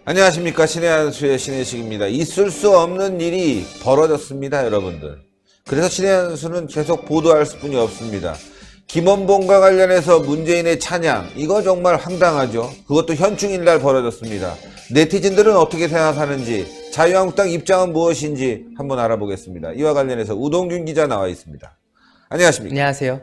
안녕하십니까. 신의 한수의 신의식입니다. 있을 수 없는 일이 벌어졌습니다, 여러분들. 그래서 신의 한수는 계속 보도할 수뿐이 없습니다. 김원봉과 관련해서 문재인의 찬양, 이거 정말 황당하죠. 그것도 현충일 날 벌어졌습니다. 네티즌들은 어떻게 생각하는지, 자유한국당 입장은 무엇인지 한번 알아보겠습니다. 이와 관련해서 우동균 기자 나와 있습니다. 안녕하십니까. 안녕하세요.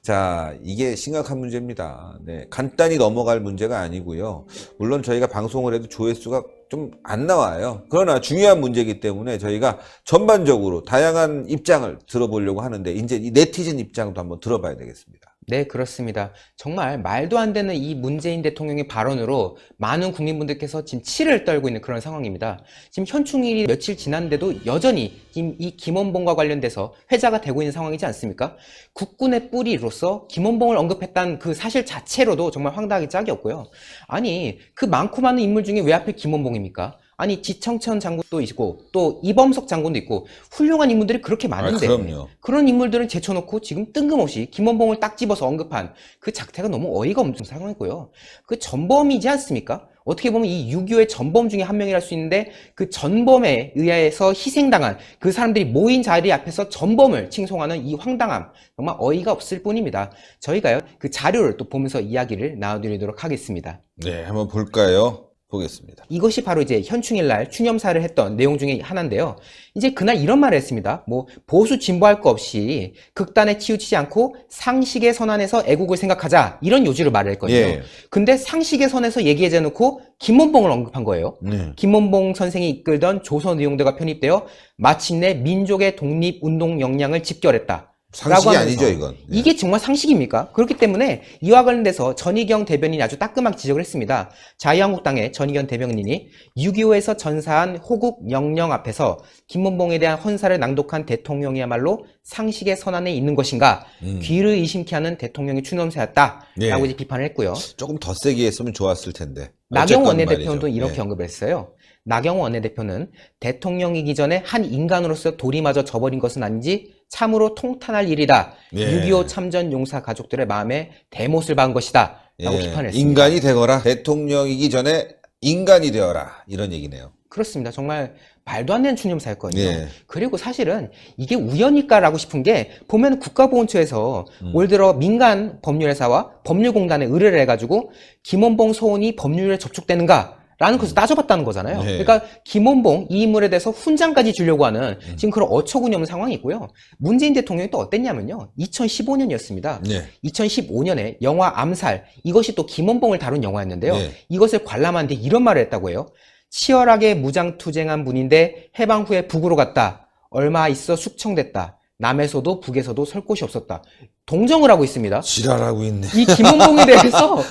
자, 이게 심각한 문제입니다. 네, 간단히 넘어갈 문제가 아니고요. 물론 저희가 방송을 해도 조회수가 좀 안 나와요. 그러나 중요한 문제이기 때문에 저희가 전반적으로 다양한 입장을 들어보려고 하는데, 이제 이 네티즌 입장도 한번 들어봐야 되겠습니다. 네, 그렇습니다. 정말 말도 안 되는 이 문재인 대통령의 발언으로 많은 국민분들께서 지금 치를 떨고 있는 그런 상황입니다. 지금 현충일이 며칠 지났는데도 여전히 이 김원봉과 관련돼서 회자가 되고 있는 상황이지 않습니까? 국군의 뿌리로서 김원봉을 언급했다는 그 사실 자체로도 정말 황당하기 짝이 없고요. 아니, 그 많고 많은 인물 중에 왜 하필 김원봉입니까? 아니, 지청천 장군도 있고 또 이범석 장군도 있고 훌륭한 인물들이 그렇게 많은데, 그럼요. 그런 인물들은 제쳐놓고 지금 뜬금없이 김원봉을 딱 집어서 언급한 그 작태가 너무 어이가 없는 상황이고요. 그 전범이지 않습니까? 어떻게 보면 이 6.25의 전범 중에 한 명이랄 수 있는데, 그 전범에 의해서 희생당한 그 사람들이 모인 자리 앞에서 전범을 칭송하는 이 황당함, 정말 어이가 없을 뿐입니다. 저희가요, 그 자료를 또 보면서 이야기를 나눠드리도록 하겠습니다. 네, 한번 볼까요? 보겠습니다. 이것이 바로 이제 현충일 날 추념사를 했던 내용 중에 하나인데요. 이제 그날 이런 말을 했습니다. 보수 진보할 거 없이 극단에 치우치지 않고 상식의 선안에서 애국을 생각하자, 이런 요지로 말을 했거든요. 예. 근데 상식의 선에서 얘기하지 놓고 김원봉을 언급한 거예요. 네. 김원봉 선생이 이끌던 조선 의용대가 편입되어 마침내 민족의 독립운동 역량을 집결했다. 상식이 아니죠, 이건. 네. 이게 정말 상식입니까? 그렇기 때문에 이와 관련돼서 전희경 대변인이 아주 따끔하게 지적을 했습니다. 자유한국당의 전희경 대변인이 6.25에서 전사한 호국 명령 앞에서 김원봉에 대한 헌사를 낭독한 대통령이야말로 상식의 선안에 있는 것인가, 귀를 의심케 하는 대통령의 추념사였다, 네. 라고 이제 비판을 했고요. 조금 더 세게 했으면 좋았을 텐데. 나경원 어쨌건 원내대표도 말이죠. 이렇게 네. 언급을 했어요. 나경원 원내대표는 대통령이기 전에 한 인간으로서 돌이마저 져버린 것은 아닌지 참으로 통탄할 일이다. 예. 6.25 참전 용사 가족들의 마음에 대못을 박은 것이다, 라고 비판을 했습니다. 인간이 되거라. 대통령이기 전에 인간이 되어라. 이런 얘기네요. 그렇습니다. 정말 말도 안 되는 추념사였거든요. 예. 그리고 사실은 이게 우연일까라고 싶은 게, 보면 국가보훈처에서 올 들어 민간 법률회사와 법률공단에 의뢰를 해가지고 김원봉 소원이 법률에 접촉되는가? 라는 것을 따져봤다는 거잖아요. 네. 그러니까 김원봉 이 인물에 대해서 훈장까지 주려고 하는 지금 그런 어처구니 없는 상황이고요. 문재인 대통령이 또 어땠냐면요, 2015년이었습니다. 네. 2015년에 영화 암살, 이것이 또 김원봉을 다룬 영화였는데요. 네. 이것을 관람하는데 이런 말을 했다고 해요. 치열하게 무장투쟁한 분인데 해방 후에 북으로 갔다. 얼마 있어 숙청됐다. 남에서도 북에서도 설 곳이 없었다. 동정을 하고 있습니다. 지랄하고 있네. 이 김원봉에 대해서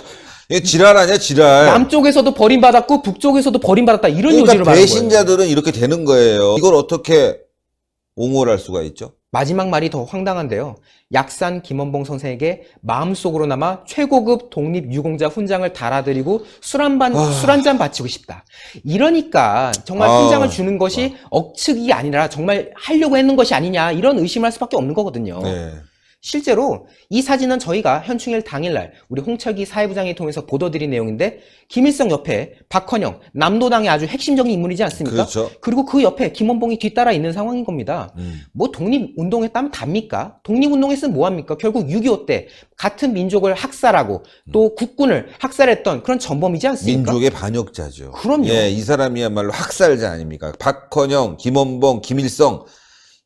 이게 지랄 아니야, 지랄. 남쪽에서도 버림받았고 북쪽에서도 버림받았다, 이런 그러니까 요지를 말하는 거예요. 배신자들은 이렇게 되는 거예요. 이걸 어떻게 옹호할 수가 있죠? 마지막 말이 더 황당한데요. 약산 김원봉 선생에게 마음속으로나마 최고급 독립유공자 훈장을 달아드리고 술 한 잔 바치고 싶다. 이러니까 정말 훈장을 주는 것이 억측이 아니라 정말 하려고 했는 것이 아니냐, 이런 의심을 할 수밖에 없는 거거든요. 네. 실제로 이 사진은 저희가 현충일 당일날 우리 홍철기 사회부장이 통해서 보도드린 내용인데, 김일성 옆에 박헌영, 남도당의 아주 핵심적인 인물이지 않습니까? 그렇죠. 그리고 그 옆에 김원봉이 뒤따라 있는 상황인 겁니다. 뭐 독립운동했다면 답니까? 독립운동했으면 뭐합니까? 결국 6.25 때 같은 민족을 학살하고 또 국군을 학살했던 그런 전범이지 않습니까? 민족의 반역자죠. 그럼요. 예, 이 사람이야말로 학살자 아닙니까? 박헌영, 김원봉, 김일성,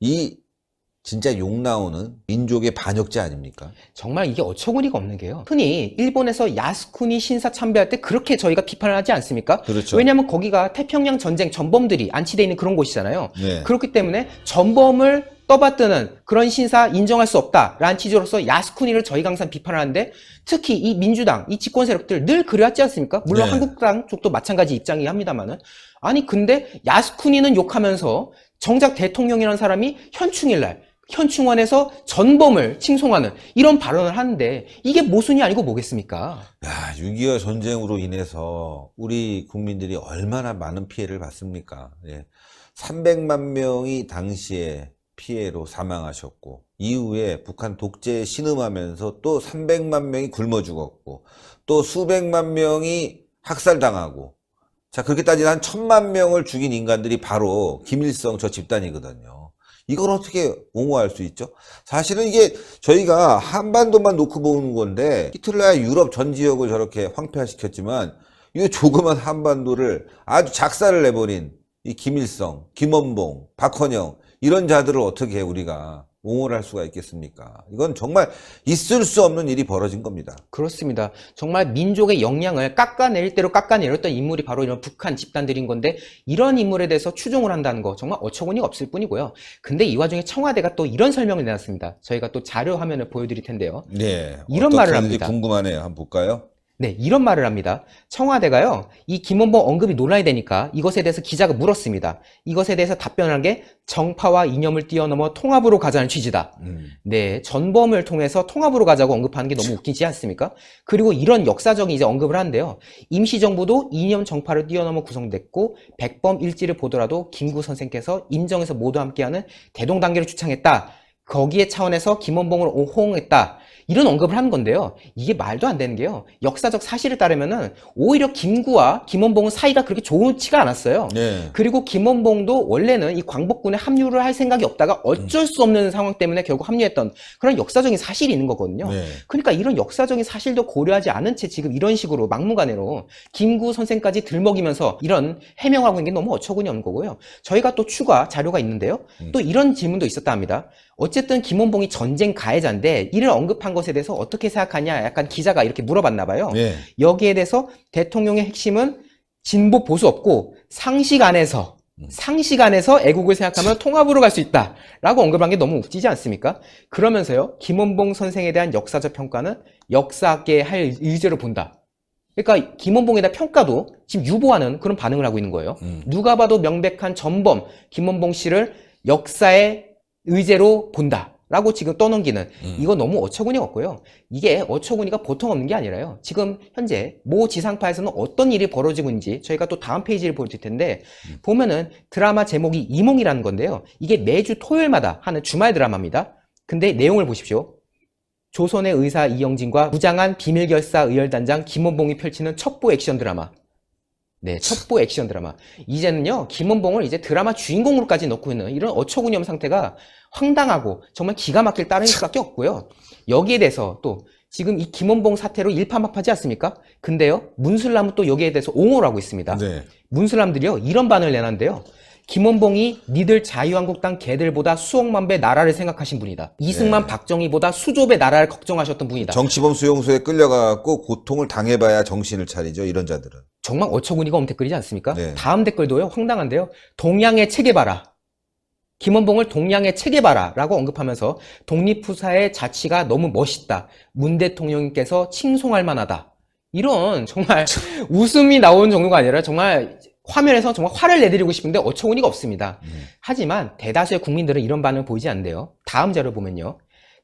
이 진짜 욕 나오는 민족의 반역자 아닙니까? 정말 이게 어처구니가 없는 게요, 흔히 일본에서 야스쿠니 신사 참배할 때 그렇게 저희가 비판을 하지 않습니까? 그렇죠. 왜냐하면 거기가 태평양 전쟁 전범들이 안치되어 있는 그런 곳이잖아요. 네. 그렇기 때문에 전범을 떠받드는 그런 신사 인정할 수 없다라는 취지로서 야스쿠니를 저희가 항상 비판을 하는데, 특히 이 민주당, 이 집권 세력들 늘 그래왔지 않습니까? 물론 네. 한국당 쪽도 마찬가지 입장이긴 합니다만은, 아니 근데 야스쿠니는 욕하면서 정작 대통령이라는 사람이 현충일날 현충원에서 전범을 칭송하는 이런 발언을 하는데, 이게 모순이 아니고 뭐겠습니까? 야, 6.25 전쟁으로 인해서 우리 국민들이 얼마나 많은 피해를 받습니까? 예. 300만 명이 당시에 피해로 사망하셨고 이후에 북한 독재에 신음하면서 또 300만 명이 굶어 죽었고 또 수백만 명이 학살당하고 자 그렇게 따지면 한 1000만 명을 죽인 인간들이 바로 김일성 저 집단이거든요. 이걸 어떻게 옹호할 수 있죠? 사실은 이게 저희가 한반도만 놓고 보는 건데 히틀러야 유럽 전 지역을 저렇게 황폐화시켰지만 이 조그만 한반도를 아주 작사를 내버린 이 김일성, 김원봉, 박헌영 이런 자들을 어떻게 우리가 옹호를 할 수가 있겠습니까? 이건 정말 있을 수 없는 일이 벌어진 겁니다. 그렇습니다. 정말 민족의 역량을 깎아내릴 대로 깎아내렸던 인물이 바로 이런 북한 집단들인 건데 이런 인물에 대해서 추종을 한다는 거 정말 어처구니가 없을 뿐이고요. 근데 이 와중에 청와대가 또 이런 설명을 내놨습니다. 저희가 또 자료 화면을 보여드릴 텐데요. 네, 이런 말을 합니다. 궁금하네요. 한번 볼까요? 네, 이런 말을 합니다. 청와대가요, 이 김원봉 언급이 논란이 되니까 이것에 대해서 기자가 물었습니다. 이것에 대해서 답변한 게 정파와 이념을 뛰어넘어 통합으로 가자는 취지다. 네, 전범을 통해서 통합으로 가자고 언급하는 게 너무 웃기지 않습니까? 그리고 이런 역사적인 이제 언급을 하는데요. 임시정부도 이념 정파를 뛰어넘어 구성됐고 백범 일지를 보더라도 김구 선생께서 임정에서 모두 함께하는 대동단계를 주창했다. 거기에 차원에서 김원봉을 호응했다. 이런 언급을 하는 건데요. 이게 말도 안 되는 게요. 역사적 사실에 따르면은 오히려 김구와 김원봉은 사이가 그렇게 좋지가 않았어요. 네. 그리고 김원봉도 원래는 이 광복군에 합류를 할 생각이 없다가 어쩔 수 없는 상황 때문에 결국 합류했던 그런 역사적인 사실이 있는 거거든요. 네. 그러니까 이런 역사적인 사실도 고려하지 않은 채 지금 이런 식으로 막무가내로 김구 선생까지 들먹이면서 이런 해명하고 있는 게 너무 어처구니 없는 거고요. 저희가 또 추가 자료가 있는데요. 또 이런 질문도 있었다 합니다. 어쨌든 김원봉이 전쟁 가해자인데 이를 언급한 것에 대해서 어떻게 생각하냐 약간 기자가 이렇게 물어봤나 봐요. 네. 여기에 대해서 대통령의 핵심은 진보 보수 없고 상식 안에서 애국을 생각하면 통합으로 갈 수 있다 라고 언급한 게 너무 웃기지 않습니까? 그러면서요 김원봉 선생에 대한 역사적 평가는 역사학계에 할 의제로 본다. 그러니까 김원봉에 대한 평가도 지금 유보하는 그런 반응을 하고 있는 거예요. 누가 봐도 명백한 전범 김원봉 씨를 역사의 의제로 본다 라고 지금 떠넘기는 이거 너무 어처구니가 없고요. 이게 어처구니가 보통 없는 게 아니라요. 지금 현재 모 지상파에서는 어떤 일이 벌어지고 있는지 저희가 또 다음 페이지를 보여드릴 텐데 보면은 드라마 제목이 이몽이라는 건데요. 이게 매주 토요일마다 하는 주말 드라마입니다. 근데 내용을 보십시오. 조선의 의사 이영진과 무장한 비밀결사 의열단장 김원봉이 펼치는 첩보 액션 드라마. 네, 첩보 액션 드라마. 이제는요, 김원봉을 이제 드라마 주인공으로까지 넣고 있는 이런 어처구니 없는 상태가 황당하고 정말 기가 막힐 따름일 수밖에 없고요. 여기에 대해서 또 지금 이 김원봉 사태로 일파만파지 않습니까? 근데요, 문슬람은 또 여기에 대해서 옹호를 하고 있습니다. 네. 문슬람들이요, 이런 반응을 내놨는데요. 김원봉이 니들 자유한국당 개들보다 수억만 배 나라를 생각하신 분이다. 이승만, 박정희보다 수조배 나라를 걱정하셨던 분이다. 정치범 수용소에 끌려가고 고통을 당해봐야 정신을 차리죠. 이런 자들은. 정말 어처구니가 없는 댓글이지 않습니까? 네. 다음 댓글도요, 황당한데요. 동양의 체계봐라. 김원봉을 동양의 체계봐라 라고 언급하면서 독립후사의 자치가 너무 멋있다. 문 대통령님께서 칭송할 만하다. 이런 정말 웃음이 나오는 정도가 아니라 정말 화면에서 정말 화를 내드리고 싶은데 어처구니가 없습니다. 하지만 대다수의 국민들은 이런 반응을 보이지 않는데요. 다음 자료 보면요.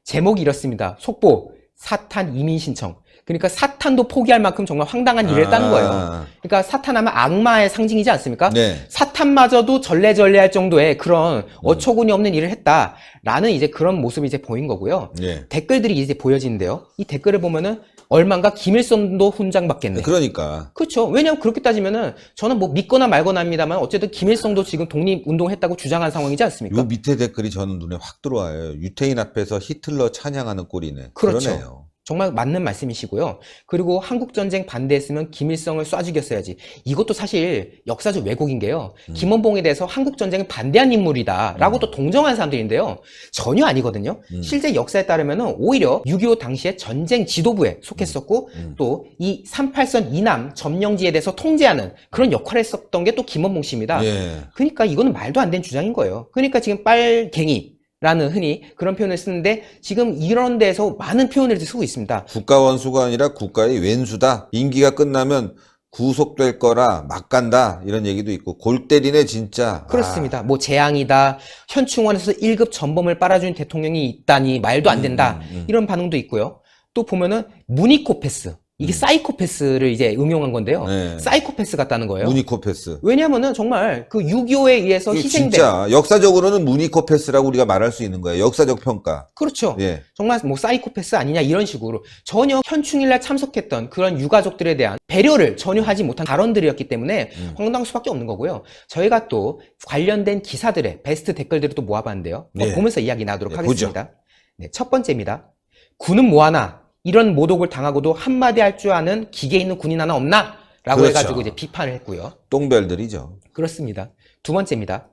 제목이 이렇습니다. 속보, 사탄 이민 신청. 그러니까 사탄도 포기할 만큼 정말 황당한 일을 했다는 거예요. 그러니까 사탄하면 악마의 상징이지 않습니까? 네. 사탄마저도 절레절레할 정도의 그런 어처구니 없는 일을 했다라는 이제 그런 모습이 이제 보인 거고요. 네. 댓글들이 이제 보여지는데요. 이 댓글을 보면은 얼만가 김일성도 훈장 받겠네. 그러니까. 그렇죠. 왜냐하면 그렇게 따지면은 저는 뭐 믿거나 말거나 합니다만 어쨌든 김일성도 지금 독립운동했다고 주장한 상황이지 않습니까? 요 밑에 댓글이 저는 눈에 확 들어와요. 유태인 앞에서 히틀러 찬양하는 꼴이네. 그렇죠. 그러네요. 정말 맞는 말씀이시고요. 그리고 한국전쟁 반대했으면 김일성을 쏴 죽였어야지. 이것도 사실 역사적 왜곡인 게요. 김원봉에 대해서 한국전쟁을 반대한 인물이다 라고 또 동정한 사람들인데요. 전혀 아니거든요. 실제 역사에 따르면 오히려 6.25 당시에 전쟁 지도부에 속했었고 또 이 38선 이남 점령지에 대해서 통제하는 그런 역할을 했었던 게 또 김원봉 씨입니다. 예. 그러니까 이거는 말도 안 되는 주장인 거예요. 그러니까 지금 빨갱이 라는 흔히 그런 표현을 쓰는데 지금 이런 데서 많은 표현을 쓰고 있습니다. 국가 원수가 아니라 국가의 왼수다. 임기가 끝나면 구속될 거라 막 간다. 이런 얘기도 있고 골 때리네 진짜. 그렇습니다. 뭐 재앙이다. 현충원에서 1급 전범을 빨아준 대통령이 있다니 말도 안 된다. 이런 반응도 있고요. 또 보면은 무니코패스. 이게 사이코패스를 이제 응용한 건데요. 네. 사이코패스 같다는 거예요. 무니코패스. 왜냐하면은 정말 그 6.25에 의해서 이게 희생된 진짜 역사적으로는 무니코패스라고 우리가 말할 수 있는 거예요. 역사적 평가. 그렇죠. 예. 정말 뭐 사이코패스 아니냐 이런 식으로 전혀 현충일날 참석했던 그런 유가족들에 대한 배려를 전혀 하지 못한 발언들이었기 때문에 황당할 수밖에 없는 거고요. 저희가 또 관련된 기사들의 베스트 댓글들을 또 모아봤는데요. 네. 보면서 이야기 나누도록 네, 하겠습니다. 네, 첫 번째입니다. 군은 뭐하나 이런 모독을 당하고도 한마디 할 줄 아는 기계 있는 군인 하나 없나? 라고 그렇죠. 해가지고 이제 비판을 했고요. 똥별들이죠. 그렇습니다. 두 번째입니다.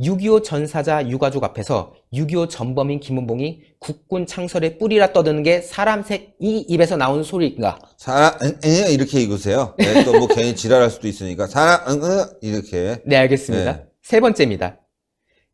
6.25 전사자 유가족 앞에서 6.25 전범인 김은봉이 국군 창설의 뿌리라 떠드는 게 사람 이 입에서 나오는 소리인가? 사람 이렇게 읽으세요. 네, 또 뭐 괜히 지랄할 수도 있으니까 사람 이렇게. 네, 알겠습니다. 네. 세 번째입니다.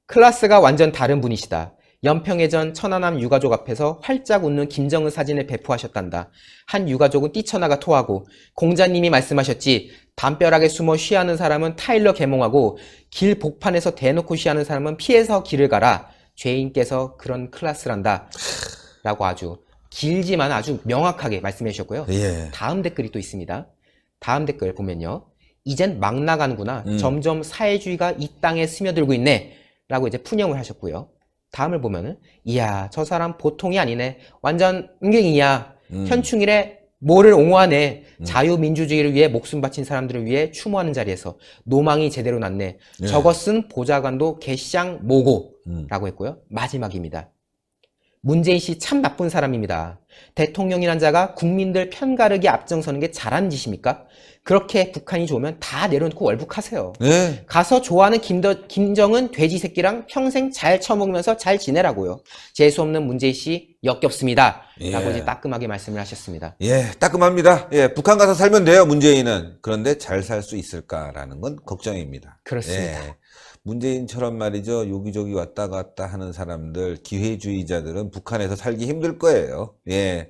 클래스가 완전 다른 분이시다. 연평해전 천안함 유가족 앞에서 활짝 웃는 김정은 사진을 배포하셨단다. 한 유가족은 뛰쳐나가 토하고 공자님이 말씀하셨지 담벼락에 숨어 쉬하는 사람은 타일러 개몽하고 길 복판에서 대놓고 쉬하는 사람은 피해서 길을 가라. 죄인께서 그런 클래스란다. 라고 아주 길지만 아주 명확하게 말씀해 주셨고요. 예. 다음 댓글이 또 있습니다. 다음 댓글 보면요. 이젠 막 나가는구나. 점점 사회주의가 이 땅에 스며들고 있네. 라고 이제 푼영을 하셨고요. 다음을 보면은 이야 저 사람 보통이 아니네. 완전 은경이야. 현충일에 뭐를 옹호하네. 자유민주주의를 위해 목숨 바친 사람들을 위해 추모하는 자리에서 노망이 제대로 났네. 예. 저것은 보좌관도 개쌍 모고 라고 했고요. 마지막입니다. 문재인 씨 참 나쁜 사람입니다. 대통령이란 자가 국민들 편가르기 앞장서는 게 잘한 짓입니까? 그렇게 북한이 좋으면 다 내려놓고 월북하세요. 네. 가서 좋아하는 김정은 돼지 새끼랑 평생 잘 처먹으면서 잘 지내라고요. 재수없는 문재인 씨 역겹습니다. 예. 라고 이제 따끔하게 말씀을 하셨습니다. 예, 따끔합니다. 예, 북한 가서 살면 돼요, 문재인은. 그런데 잘 살 수 있을까라는 건 걱정입니다. 그렇습니다. 예. 문재인처럼 말이죠. 여기저기 왔다 갔다 하는 사람들, 기회주의자들은 북한에서 살기 힘들 거예요. 예.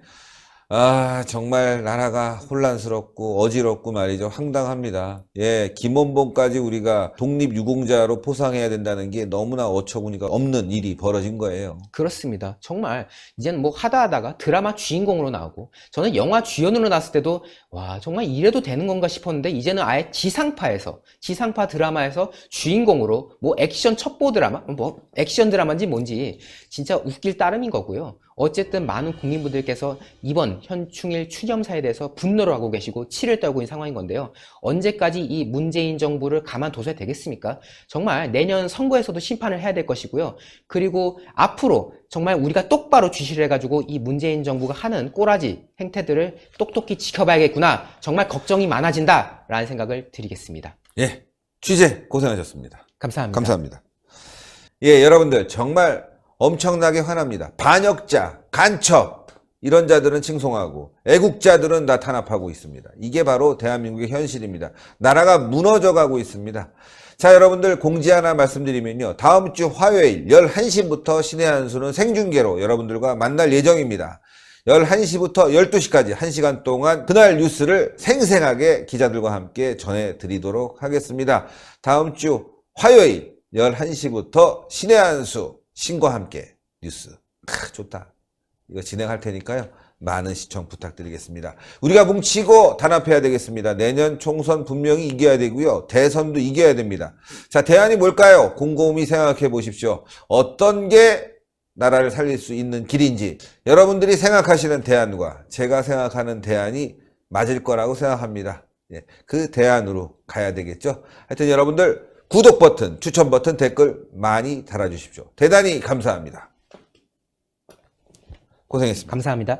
아, 정말 나라가 혼란스럽고 어지럽고 말이죠. 황당합니다. 예, 김원봉까지 우리가 독립유공자로 포상해야 된다는 게 너무나 어처구니가 없는 일이 벌어진 거예요. 그렇습니다. 정말 이제는 뭐 하다가 드라마 주인공으로 나오고 저는 영화 주연으로 나왔을 때도 와 정말 이래도 되는 건가 싶었는데 이제는 아예 지상파 드라마에서 주인공으로 뭐 액션 첩보 드라마 뭐 액션 드라마인지 뭔지 진짜 웃길 따름인 거고요. 어쨌든 많은 국민분들께서 이번 현충일 추념사에 대해서 분노를 하고 계시고 치를 떨고 있는 상황인 건데요. 언제까지 이 문재인 정부를 가만둬서야 되겠습니까? 정말 내년 선거에서도 심판을 해야 될 것이고요. 그리고 앞으로 정말 우리가 똑바로 주시를 해가지고 이 문재인 정부가 하는 꼬라지 행태들을 똑똑히 지켜봐야겠구나. 정말 걱정이 많아진다라는 생각을 드리겠습니다. 예, 취재 고생하셨습니다. 감사합니다. 감사합니다. 예, 여러분들 정말 엄청나게 화납니다. 반역자, 간첩 이런 자들은 칭송하고 애국자들은 다 탄압하고 있습니다. 이게 바로 대한민국의 현실입니다. 나라가 무너져가고 있습니다. 자, 여러분들 공지 하나 말씀드리면요. 다음 주 화요일 11시부터 신의 한수는 생중계로 여러분들과 만날 예정입니다. 11시부터 12시까지 1시간 동안 그날 뉴스를 생생하게 기자들과 함께 전해드리도록 하겠습니다. 다음 주 화요일 11시부터 신의 한수 신과 함께 뉴스. 좋다. 이거 진행할 테니까요. 많은 시청 부탁드리겠습니다. 우리가 뭉치고 단합해야 되겠습니다. 내년 총선 분명히 이겨야 되고요. 대선도 이겨야 됩니다. 자, 대안이 뭘까요? 곰곰이 생각해 보십시오. 어떤 게 나라를 살릴 수 있는 길인지 여러분들이 생각하시는 대안과 제가 생각하는 대안이 맞을 거라고 생각합니다. 예, 그 대안으로 가야 되겠죠. 하여튼 여러분들 구독 버튼, 추천 버튼, 댓글 많이 달아주십시오. 대단히 감사합니다. 고생했습니다. 감사합니다.